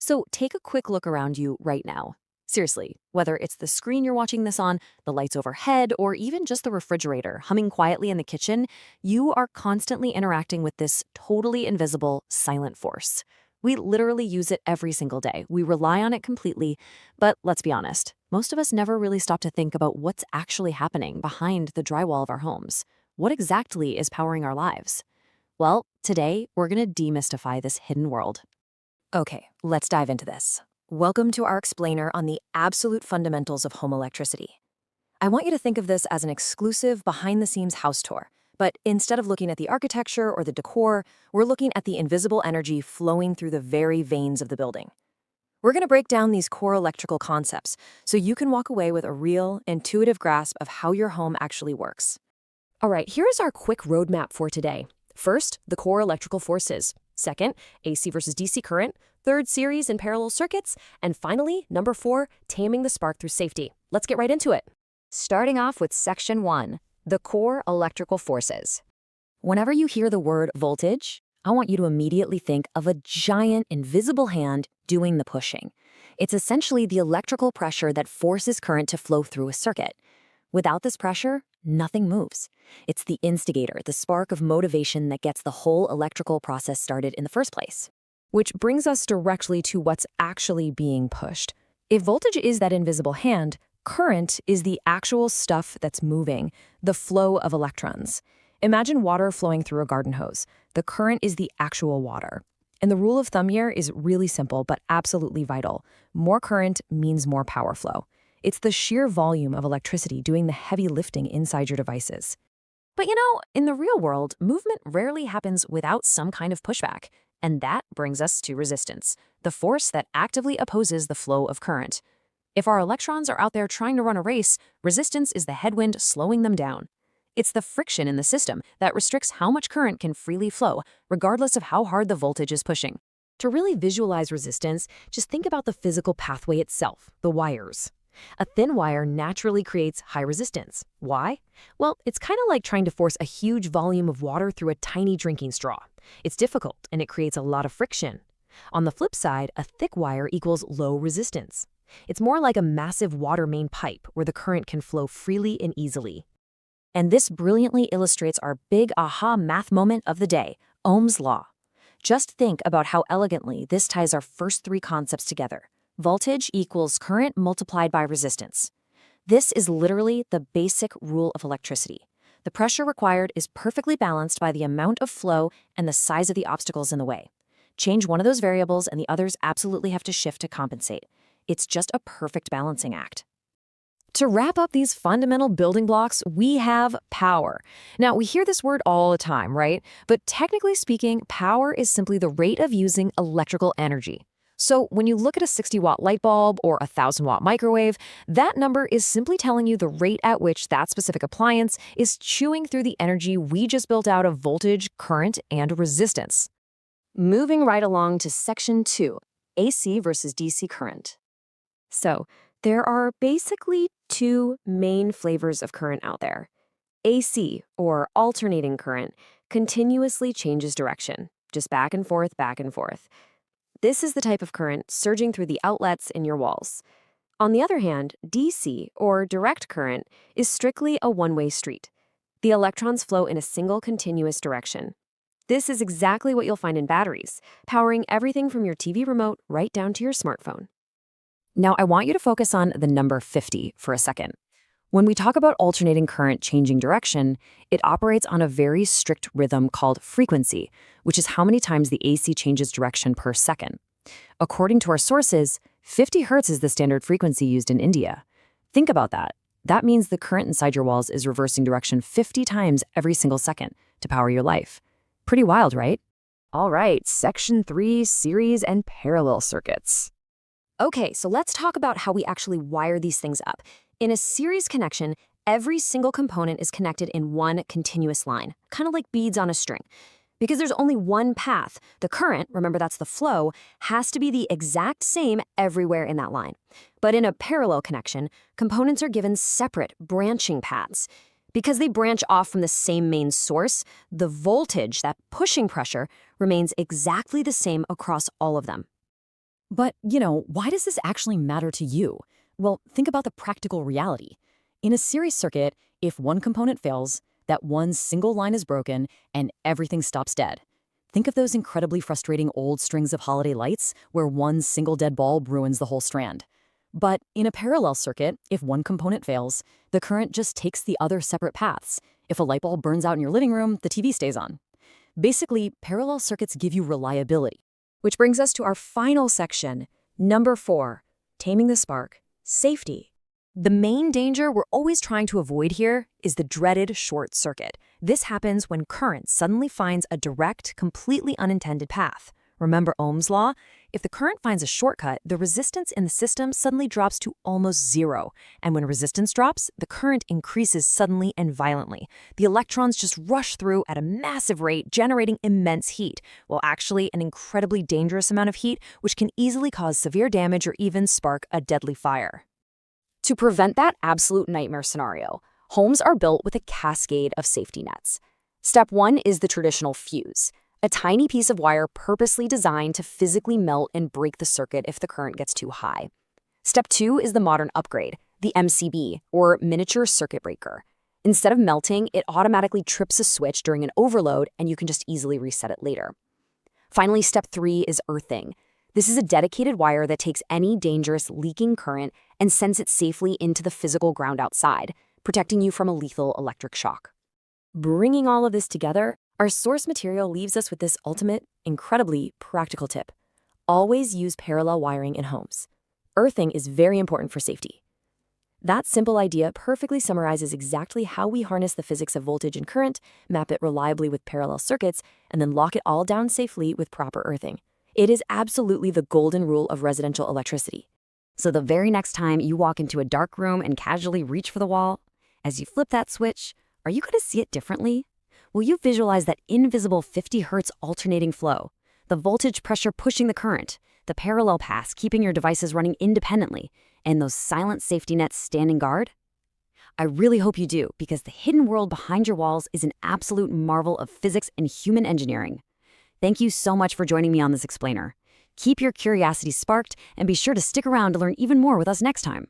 So take a quick look around you right now. Seriously, whether it's the screen you're watching this on, the lights overhead, or even just the refrigerator humming quietly in the kitchen, you are constantly interacting with this totally invisible, silent force. We literally use it every single day. We rely on it completely, but let's be honest, most of us never really stop to think about what's actually happening behind the drywall of our homes. What exactly is powering our lives? Well, today we're going to demystify this hidden world. Okay, let's dive into this. Welcome to our explainer on the absolute fundamentals of home electricity. I want you to think of this as an exclusive behind-the-scenes house tour, but instead of looking at the architecture or the decor, we're looking at the invisible energy flowing through the very veins of the building. We're going to break down these core electrical concepts so you can walk away with a real, intuitive grasp of how your home actually works. All right, here's our quick roadmap for today. First, the core electrical forces. Second, AC versus DC current. Third, series and parallel circuits. And finally, number 4, taming the spark through safety. Let's get right into it. Starting off with Section 1, the core electrical forces. Whenever you hear the word voltage, I want you to immediately think of a giant invisible hand doing the pushing. It's essentially the electrical pressure that forces current to flow through a circuit. Without this pressure, nothing moves. It's the instigator, the spark of motivation that gets the whole electrical process started in the first place. Which brings us directly to what's actually being pushed. If voltage is that invisible hand, current is the actual stuff that's moving, the flow of electrons. Imagine water flowing through a garden hose. The current is the actual water. And the rule of thumb here is really simple, but absolutely vital. More current means more power flow. It's the sheer volume of electricity doing the heavy lifting inside your devices. But in the real world, movement rarely happens without some kind of pushback. And that brings us to resistance, the force that actively opposes the flow of current. If our electrons are out there trying to run a race, resistance is the headwind slowing them down. It's the friction in the system that restricts how much current can freely flow, regardless of how hard the voltage is pushing. To really visualize resistance, just think about the physical pathway itself, the wires. A thin wire naturally creates high resistance. Why? Well, it's kind of like trying to force a huge volume of water through a tiny drinking straw. It's difficult, and it creates a lot of friction. On the flip side, a thick wire equals low resistance. It's more like a massive water main pipe where the current can flow freely and easily. And this brilliantly illustrates our big aha math moment of the day, Ohm's law. Just think about how elegantly this ties our first 3 concepts together. Voltage equals current multiplied by resistance. This is literally the basic rule of electricity. The pressure required is perfectly balanced by the amount of flow and the size of the obstacles in the way. Change one of those variables and the others absolutely have to shift to compensate. It's just a perfect balancing act. To wrap up these fundamental building blocks, we have power. Now, we hear this word all the time, right? But technically speaking, power is simply the rate of using electrical energy. So when you look at a 60-watt light bulb or a 1,000-watt microwave, that number is simply telling you the rate at which that specific appliance is chewing through the energy we just built out of voltage, current, and resistance. Moving right along to Section 2, AC versus DC current. So there are basically 2 main flavors of current out there. AC, or alternating current, continuously changes direction, just back and forth, back and forth. This is the type of current surging through the outlets in your walls. On the other hand, DC, or direct current, is strictly a one-way street. The electrons flow in a single continuous direction. This is exactly what you'll find in batteries, powering everything from your TV remote right down to your smartphone. Now, I want you to focus on the number 50 for a second. When we talk about alternating current changing direction, it operates on a very strict rhythm called frequency, which is how many times the AC changes direction per second. According to our sources, 50 Hz is the standard frequency used in India. Think about that. That means the current inside your walls is reversing direction 50 times every single second to power your life. Pretty wild, right? All right, Section 3, series and parallel circuits. Okay, so let's talk about how we actually wire these things up. In a series connection, every single component is connected in one continuous line, kind of like beads on a string. Because there's only one path, the current, remember that's the flow, has to be the exact same everywhere in that line. But in a parallel connection, components are given separate branching paths. Because they branch off from the same main source, the voltage, that pushing pressure, remains exactly the same across all of them. But, why does this actually matter to you? Well, think about the practical reality. In a series circuit, if one component fails, that one single line is broken and everything stops dead. Think of those incredibly frustrating old strings of holiday lights where one single dead bulb ruins the whole strand. But in a parallel circuit, if one component fails, the current just takes the other separate paths. If a light bulb burns out in your living room, the TV stays on. Basically, parallel circuits give you reliability. Which brings us to our final section, number 4, taming the spark, safety. The main danger we're always trying to avoid here is the dreaded short circuit. This happens when current suddenly finds a direct, completely unintended path. Remember Ohm's law? If the current finds a shortcut, the resistance in the system suddenly drops to almost zero. And when resistance drops, the current increases suddenly and violently. The electrons just rush through at a massive rate, generating immense heat. Well, actually, an incredibly dangerous amount of heat, which can easily cause severe damage or even spark a deadly fire. To prevent that absolute nightmare scenario, homes are built with a cascade of safety nets. Step 1 is the traditional fuse, a tiny piece of wire purposely designed to physically melt and break the circuit if the current gets too high. Step 2 is the modern upgrade, the MCB, or miniature circuit breaker. Instead of melting, it automatically trips a switch during an overload, and you can just easily reset it later. Finally, step 3 is earthing. This is a dedicated wire that takes any dangerous leaking current and sends it safely into the physical ground outside, protecting you from a lethal electric shock. Bringing all of this together, our source material leaves us with this ultimate, incredibly practical tip. Always use parallel wiring in homes. Earthing is very important for safety. That simple idea perfectly summarizes exactly how we harness the physics of voltage and current, map it reliably with parallel circuits, and then lock it all down safely with proper earthing. It is absolutely the golden rule of residential electricity. So the very next time you walk into a dark room and casually reach for the wall, as you flip that switch, are you going to see it differently? Will you visualize that invisible 50 Hz alternating flow, the voltage pressure pushing the current, the parallel paths keeping your devices running independently, and those silent safety nets standing guard? I really hope you do, because the hidden world behind your walls is an absolute marvel of physics and human engineering. Thank you so much for joining me on this explainer. Keep your curiosity sparked and be sure to stick around to learn even more with us next time.